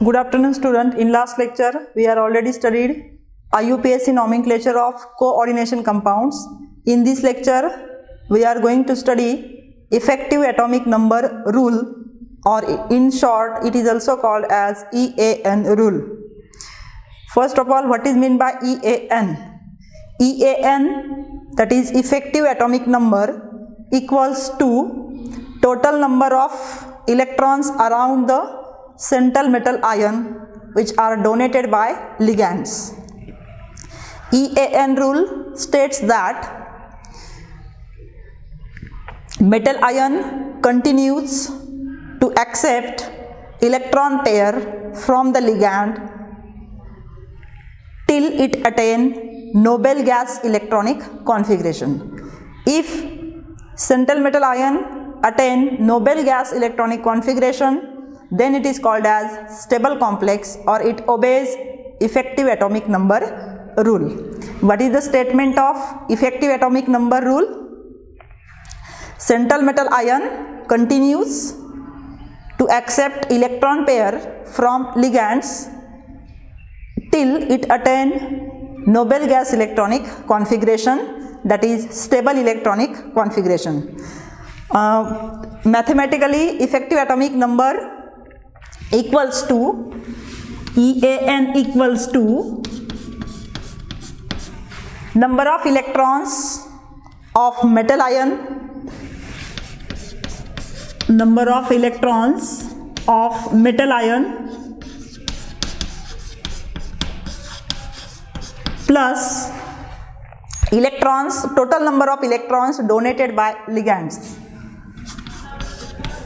Good afternoon, student. In last lecture, we are already studied IUPAC nomenclature of coordination compounds. In this lecture, we are going to study effective atomic number rule, or in short, it is also called as EAN rule. First of all, what is meant by EAN? EAN, that is effective atomic number, equals to total number of electrons around the central metal ion which are donated by ligands. EAN rule states that metal ion continues to accept electron pair from the ligand till it attain noble gas electronic configuration. If central metal ion attain noble gas electronic configuration, then it is called as stable complex, or it obeys effective atomic number rule. What is the statement of effective atomic number rule? Central metal ion continues to accept electron pair from ligands till it attain noble gas electronic configuration, that is stable electronic configuration. Mathematically, effective atomic number equals to EAN equals to number of electrons of metal ion, number of electrons of metal ion plus electrons, total number of electrons donated by ligands.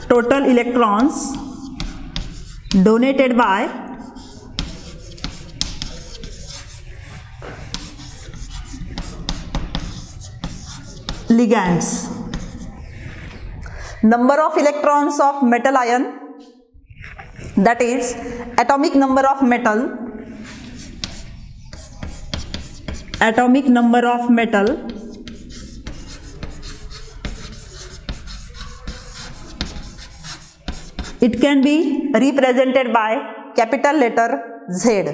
Total electrons donated by ligands. Number of electrons of metal ion, that is atomic number of metal, atomic number of metal it can be represented by capital letter Z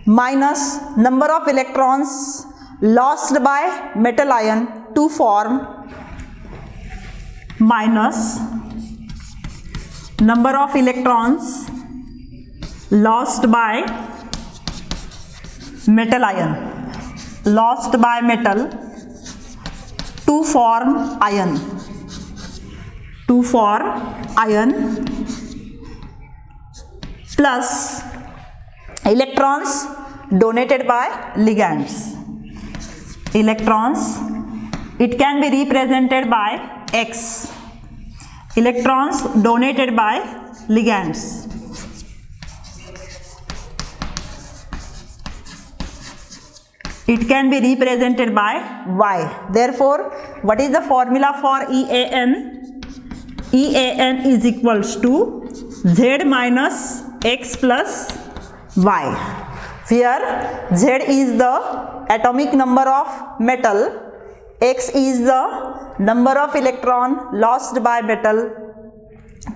minus number of electrons lost by metal ion to form minus number of electrons lost by metal ion, lost by metal to form ion, to form ion, plus electrons donated by ligands. Electrons, it can be represented by X. Electrons donated by ligands. It can be represented by Y. Therefore, what is the formula for EAN? EAN is equals to Z minus X plus Y, where Z is the atomic number of metal, X is the number of electron lost by metal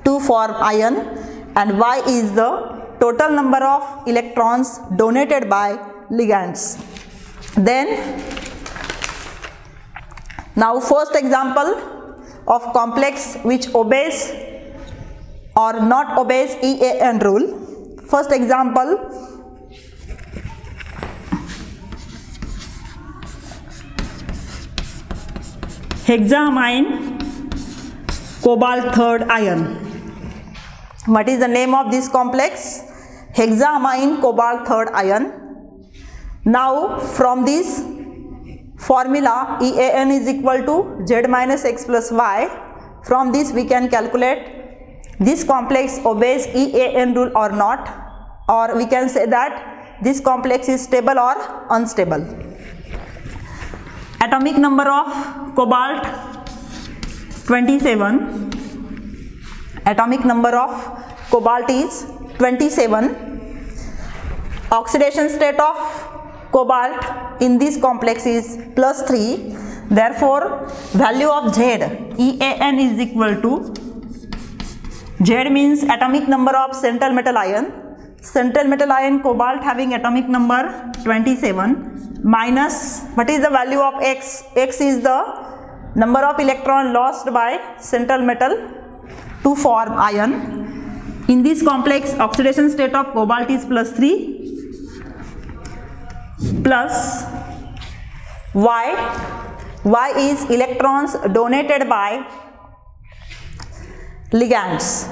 to form ion, and Y is the total number of electrons donated by ligands. Then, now first example of complex which obeys or not obeys EAN rule. First example, hexammine cobalt third ion. What is the name of this complex? Hexammine cobalt third ion. Now from this formula EAN is equal to Z minus X plus Y. From this we can calculate this complex obeys EAN rule or not, or we can say that this complex is stable or unstable. Atomic number of cobalt 27. Atomic number of cobalt is 27. Oxidation state of cobalt in this complex is +3. Therefore, value of Z EAN is equal to Z means atomic number of central metal ion. central metal ion cobalt having atomic number 27 minus what is the value of X? X is the number of electron lost by central metal to form ion. In this complex, oxidation state of cobalt is +3 plus Y. Y is electrons donated by ligands.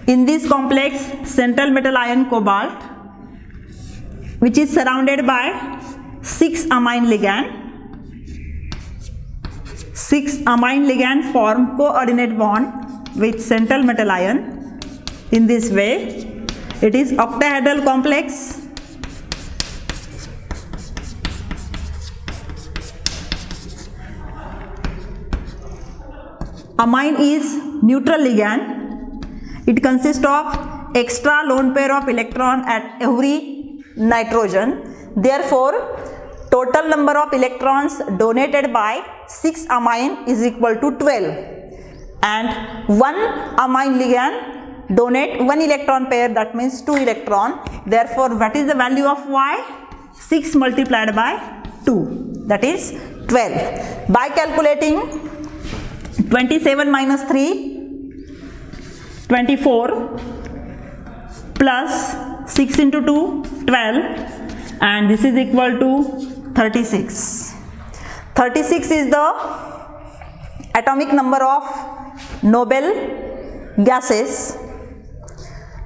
In this complex, central metal ion cobalt, which is surrounded by 6 amine ligand. 6 amine ligand form coordinate bond with central metal ion. In this way, it is octahedral complex. Amine is neutral ligand. It consists of extra lone pair of electron at every nitrogen. Therefore, total number of electrons donated by 6 amine is equal to 12. And 1 amine ligand donate 1 electron pair, that means 2 electron. Therefore, what is the value of Y? 6 multiplied by 2, that is 12. By calculating 27 minus 3, 24 plus 6 into 2, 12, and this is equal to 36. 36 is the atomic number of noble gases.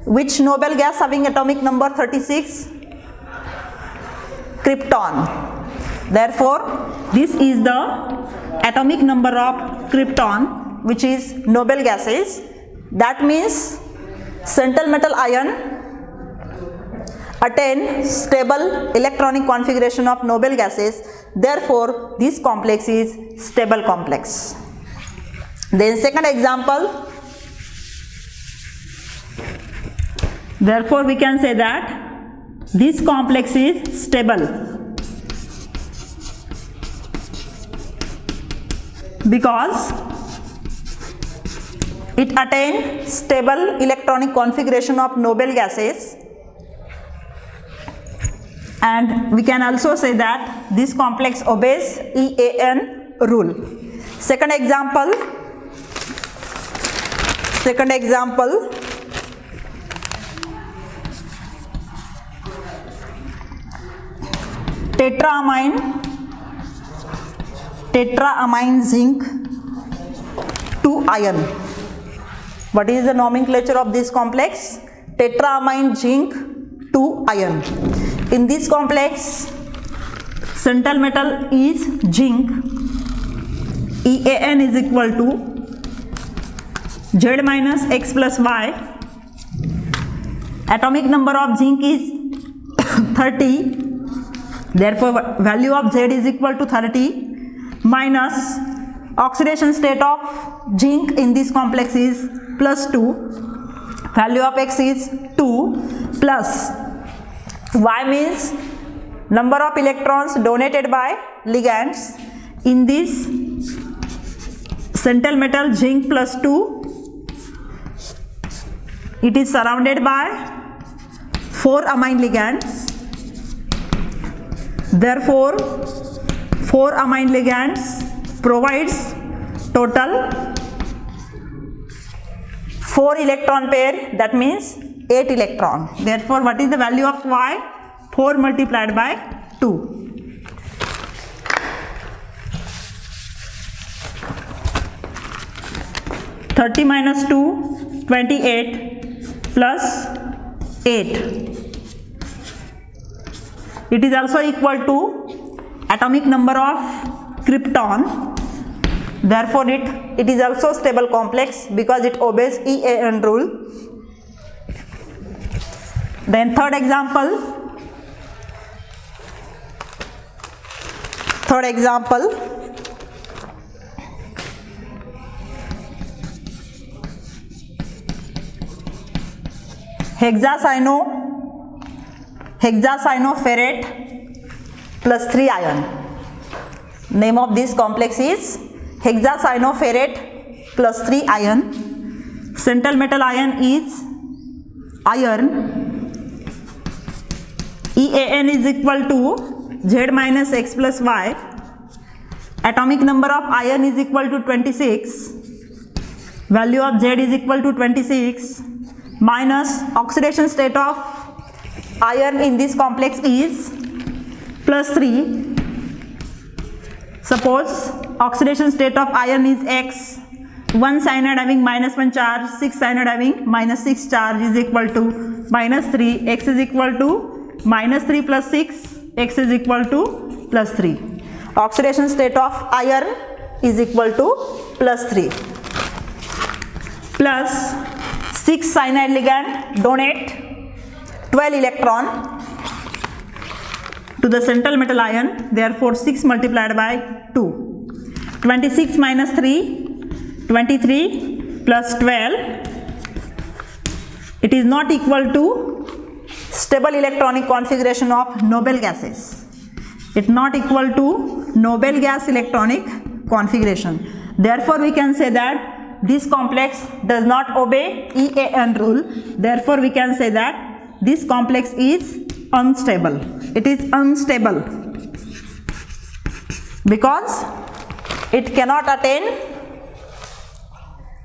Which noble gas having atomic number 36? Krypton. Therefore, this is the atomic number of krypton, which is noble gases. That means central metal ion attain stable electronic configuration of noble gases. Therefore, this complex is stable complex. Then second example. Therefore, we can say that this complex is stable because it attains stable electronic configuration of noble gases, and we can also say that this complex obeys EAN rule. Second example. Tetraamine zinc 2 ion. What is the nomenclature of this complex? Tetraamine zinc 2 ion. In this complex, central metal is zinc. EAN is equal to Z minus X plus Y. Atomic number of zinc is 30. Therefore, value of Z is equal to 30 minus oxidation state of zinc in this complex is +2. Value of X is 2 plus Y means number of electrons donated by ligands. In this central metal zinc +2, it is surrounded by 4 amine ligands. Therefore, 4 amine ligands provides total 4 electron pair, that means 8 electron. Therefore, what is the value of Y? 4 multiplied by 2. (30 minus 2, 28 plus 8. It is also equal to atomic number of krypton. Therefore, it is also stable complex because it obeys EAN rule. Then third example. Hexacyanoferrate +3 ion. Name of this complex is hexacyanoferrate +3 ion. Central metal ion is iron. EAN is equal to Z minus X plus Y. Atomic number of iron is equal to 26. Value of Z is equal to 26 minus oxidation state of iron in this complex is plus 3. Suppose oxidation state of iron is X. 1 cyanide having minus 1 charge, 6 cyanide having minus 6 charge is equal to minus 3. X is equal to minus 3 plus 6. X is equal to plus 3. Oxidation state of iron is equal to plus 3. Plus 6 cyanide ligand donate 12 electron to the central metal ion. Therefore 6 multiplied by 2. 26 minus 3, 23 plus 12. It is not equal to stable electronic configuration of noble gases. It not equal to noble gas electronic configuration. Therefore we can say that this complex does not obey EAN rule. Therefore we can say that this complex is unstable. It is unstable because it cannot attain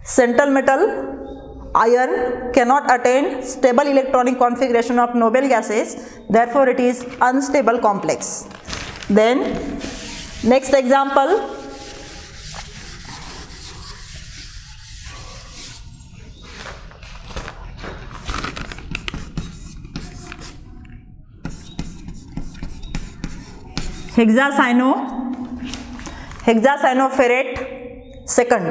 central metal iron, cannot attain stable electronic configuration of noble gases. Therefore it is unstable complex. Then next example, hexacyanoferrate second.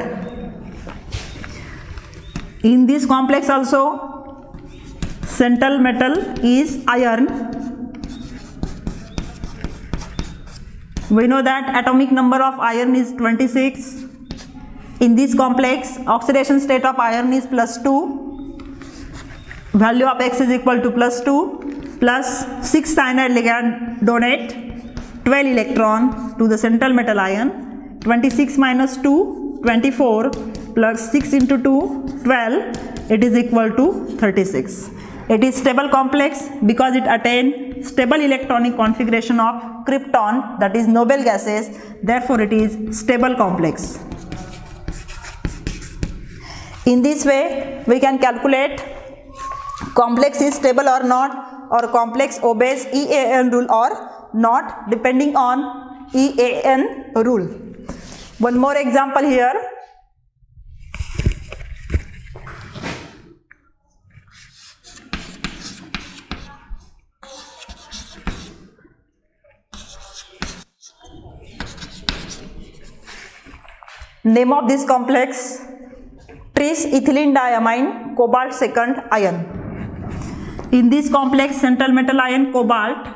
In this complex also central metal is iron. We know that atomic number of iron is 26. In this complex oxidation state of iron is plus 2. Value of X is equal to plus 2 plus 6 cyanide ligand donate 12 electron to the central metal ion. 26 minus 2, 24 plus 6 into 2, 12. It is equal to 36. It is stable complex because it attains stable electronic configuration of krypton, that is noble gases. Therefore it is stable complex. In this way we can calculate complex is stable or not, or complex obeys EAN rule or not, depending on EAN rule. One more example here. Name of this complex, tris ethylene diamine cobalt second ion. In this complex central metal ion cobalt,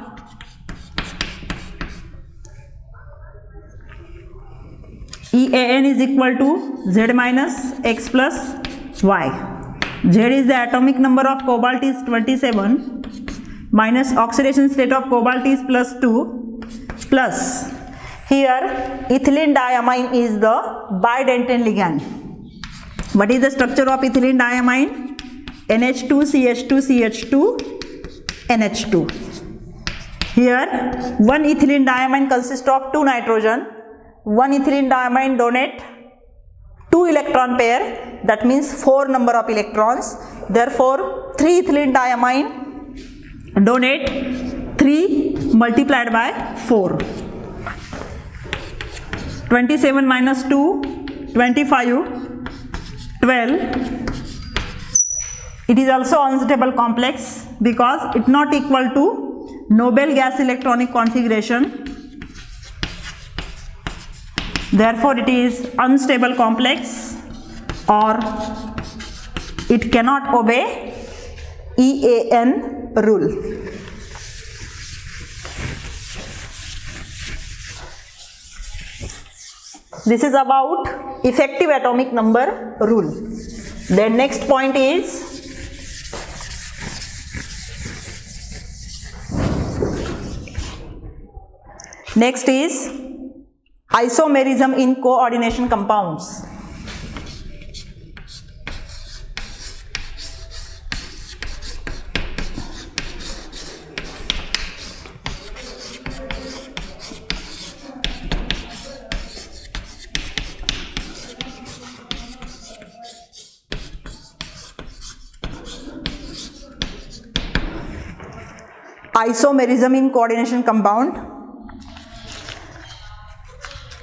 EAN is equal to Z minus X plus Y. Z is the atomic number of cobalt is 27 minus oxidation state of cobalt is plus 2 plus here ethylene diamine is the bidentate ligand. What is the structure of ethylene diamine? NH2CH2CH2 NH2. Here one ethylene diamine consists of 2 nitrogen. One ethylene diamine donate 2 electron pair, that means 4 number of electrons. Therefore 3 ethylene diamine donate 3 multiplied by 4. 27 minus 2, 25, 12. It is also unstable complex because it not equal to noble gas electronic configuration. Therefore it is unstable complex, or it cannot obey EAN rule. This is about effective atomic number rule. Then next point is isomerism in coordination compounds. isomerism in coordination compound.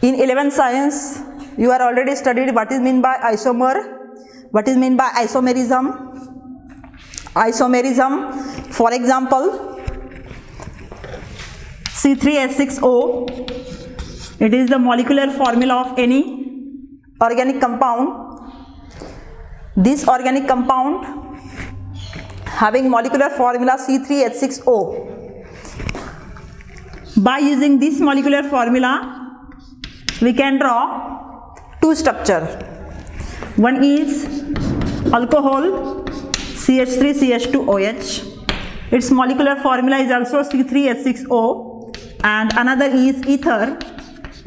In 11th science, you are already studied what is meant by isomer, what is meant by isomerism. Isomerism, for example, C3H6O, it is the molecular formula of any organic compound. This organic compound having molecular formula C3H6O. By using this molecular formula, we can draw two structures. One is alcohol CH3CH2OH. Its molecular formula is also C3H6O, and another is ether,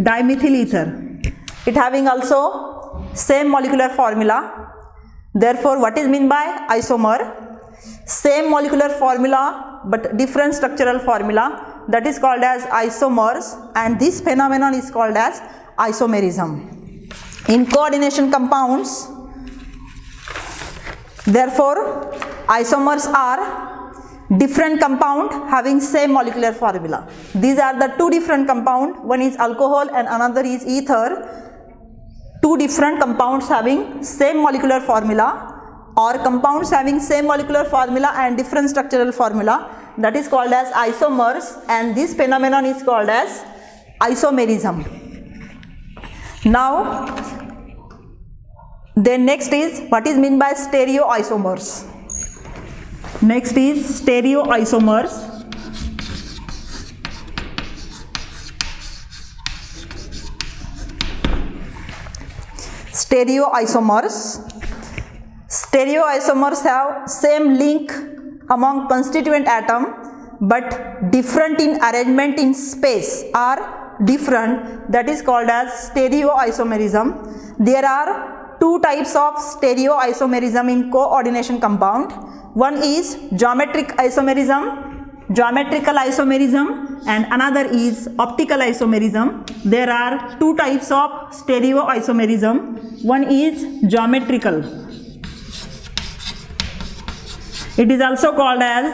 dimethyl ether. It having also same molecular formula. Therefore, what is meant by isomer? Same molecular formula but different structural formula, that is called as isomers, and this phenomenon is called as isomerism. In coordination compounds, therefore, isomers are different compound having same molecular formula. These are the two different compound, one is alcohol and another is ether. Two different compounds having same molecular formula, or compounds having same molecular formula and different structural formula, that is called as isomers, and this phenomenon is called as isomerism. Now, then next is what is meant by stereoisomers. Next is stereoisomers. Stereoisomers have same link among constituent atom but different in arrangement in space, are different, that is called as stereoisomerism. There are two types of stereoisomerism in coordination compound. One is geometrical isomerism, and another is optical isomerism. There are two types of stereoisomerism. One is geometrical. It is also called as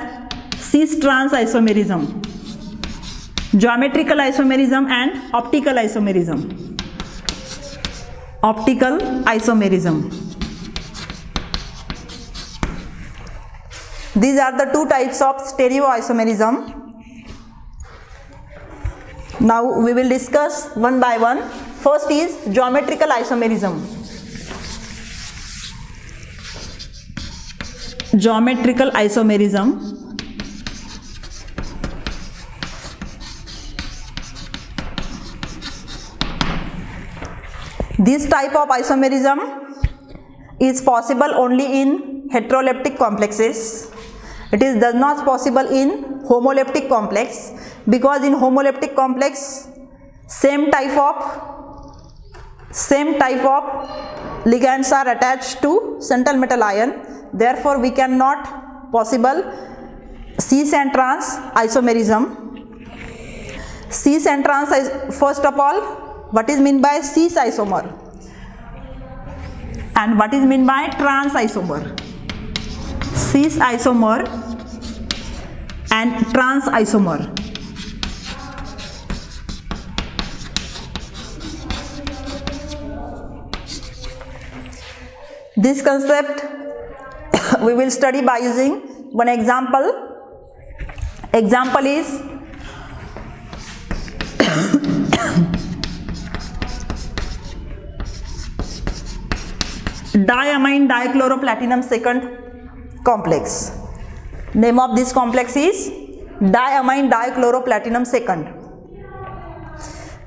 cis-trans isomerism. Geometrical isomerism and optical isomerism. Optical isomerism. These are the two types of stereoisomerism. Now we will discuss one by one. First is geometrical isomerism. Geometrical isomerism. This type of isomerism is possible only in heteroleptic complexes. It is does not possible in homoleptic complex, because in homoleptic complex same type of ligands are attached to central metal ion. Therefore, we cannot possible cis and trans isomerism. Cis and trans, first of all, what is meant by cis isomer and what is meant by trans isomer? Cis isomer and trans isomer. This concept we will study by using one example. Example is diamine dichloroplatinum second complex. Name of this complex is diamine dichloroplatinum second.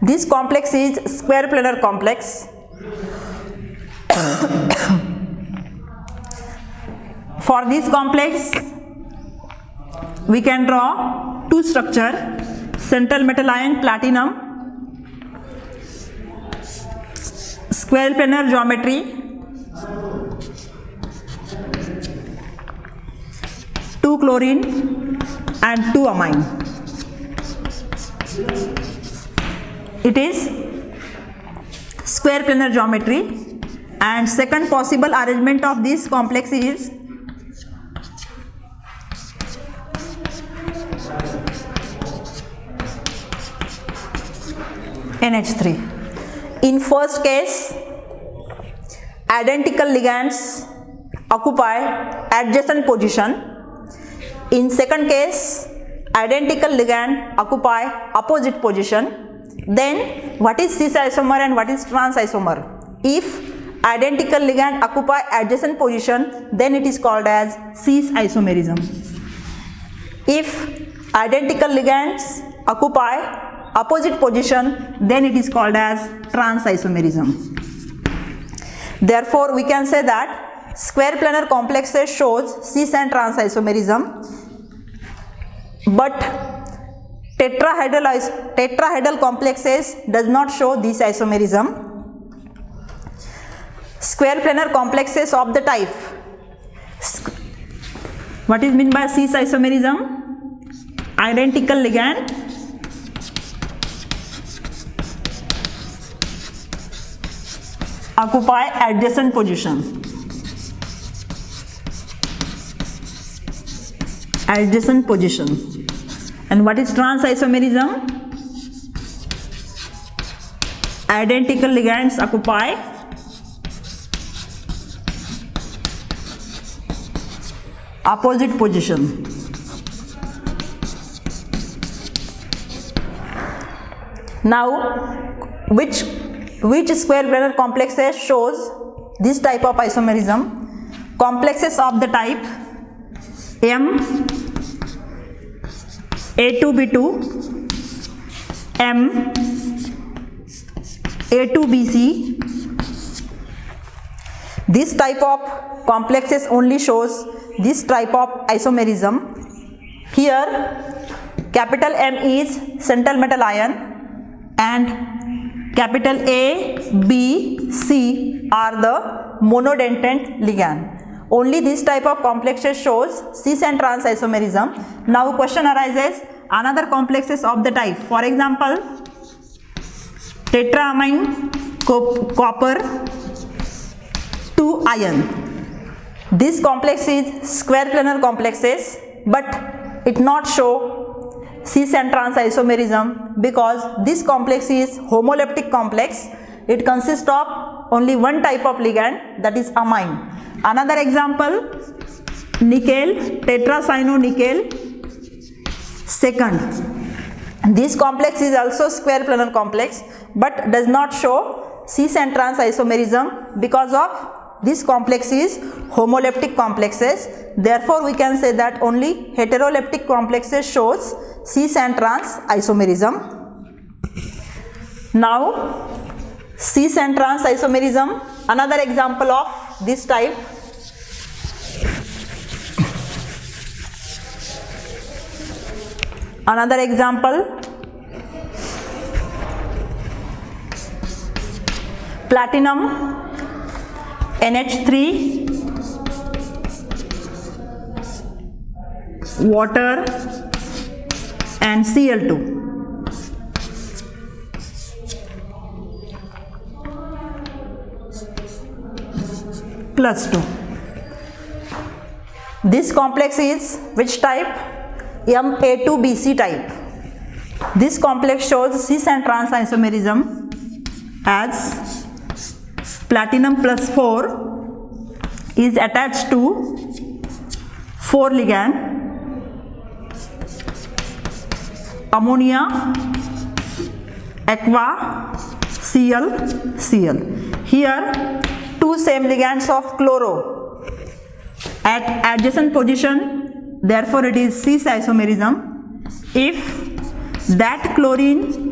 This complex is square planar complex. For this complex, we can draw two structure: central metal ion platinum, square planar geometry, 2 chlorine and 2 amine. It is square planar geometry, and second possible arrangement of this complex is NH3. In first case, identical ligands occupy adjacent position. In second case, identical ligand occupy opposite position. Then what is cis isomer and what is trans isomer? If identical ligand occupy adjacent position, then it is called as cis isomerism. If identical ligands occupy opposite position, then it is called as trans isomerism. Therefore, we can say that square planar complexes shows cis and trans isomerism, but tetrahedral complexes does not show this isomerism. Square planar complexes of the type, what is meant by cis isomerism? Identical ligand occupy adjacent position. Adjacent position. And what is trans isomerism? Identical ligands occupy opposite position. Now, which square planar complexes shows this type of isomerism? Complexes of the type M A2B2, M A2BC. This type of complexes only shows this type of isomerism. Here, capital M is central metal ion and capital A, B, C are the monodentate ligand. Only this type of complexes shows cis and trans isomerism. Now question arises, another complexes of the type. For example, tetraamine copper 2 ion. This complex is square planar complexes, but it not show cis and trans isomerism because this complex is homoleptic complex. It consists of only one type of ligand, that is amine. Another example, nickel, tetracyanonickel second. This complex is also square planar complex but does not show cis and trans isomerism because of this complex is homoleptic complexes. Therefore, we can say that only heteroleptic complexes shows cis and trans isomerism. Now, cis and trans isomerism, another example of this type. Another example, platinum NH3, water and Cl2. Plus 2. This complex is which type? Ma2BC type. This complex shows cis and trans isomerism as platinum plus 4 is attached to 4 ligand, ammonia, aqua, Cl. Here, two same ligands of chloro at adjacent position, therefore it is cis isomerism. If that chlorine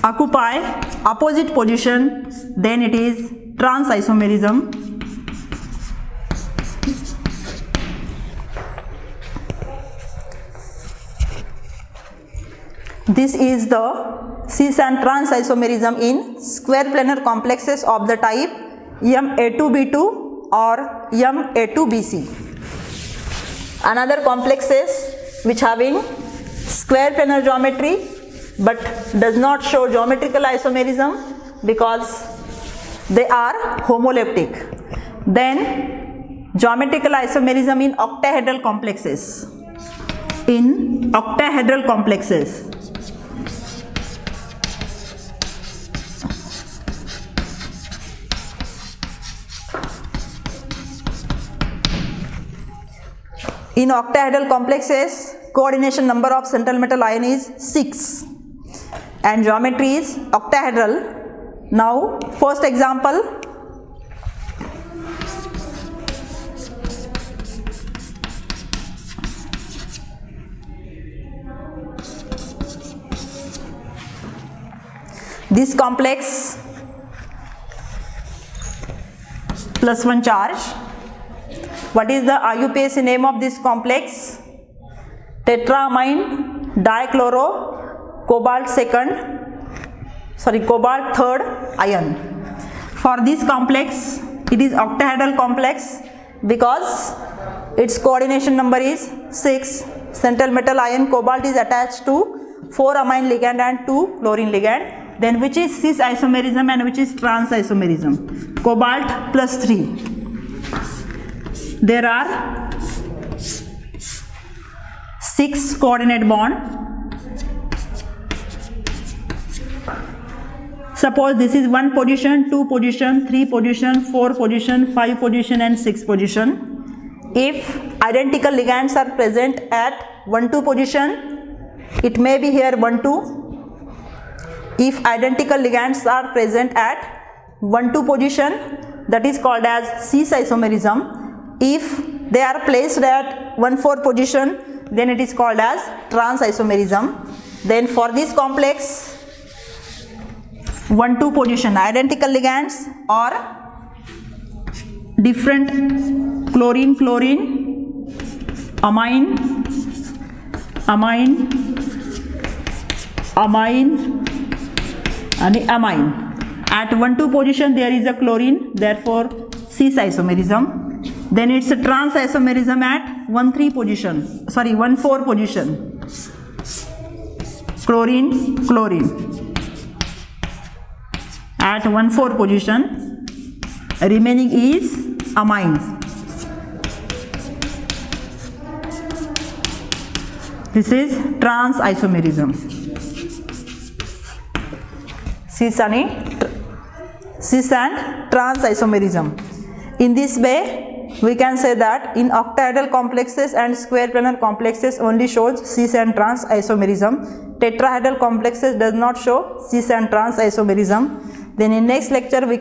occupy opposite position, then it is trans isomerism. This is the cis and trans isomerism in square planar complexes of the type Ma2B2 or Ma2BC. Another complexes which having square planar geometry but does not show geometrical isomerism because they are homoleptic. Then geometrical isomerism in octahedral complexes. In octahedral complexes, In octahedral complexes, coordination number of central metal ion is 6 and geometry is octahedral. Now, first example. This complex plus 1 charge. What is the IUPAC name of this complex? Tetramine dichloro cobalt third ion. For this complex, it is octahedral complex because its coordination number is 6. Central metal ion cobalt is attached to 4 amine ligand and 2 chlorine ligand. Then which is cis isomerism and which is trans isomerism? Cobalt plus 3. There are 6 coordinate bond. Suppose this is 1 position, 2 position, 3 position, 4 position, 5 position and 6 position. If identical ligands are present at 1-2 position, it may be here 1-2. If identical ligands are present at 1-2 position, that is called as cis isomerism. If they are placed at 1-4 position, then it is called as trans isomerism. Then for this complex, 1-2 position identical ligands or different chlorine, amine, and amine. At 1-2 position there is a chlorine, therefore cis isomerism. Then it's a trans isomerism at 1-4 position. Chlorine. At 1-4 position, remaining is amines. This is trans isomerism. Cis and trans isomerism. In this way, we can say that in octahedral complexes and square planar complexes only shows cis and trans isomerism. Tetrahedral complexes does not show cis and trans isomerism. Then in next lecture we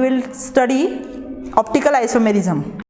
will study optical isomerism.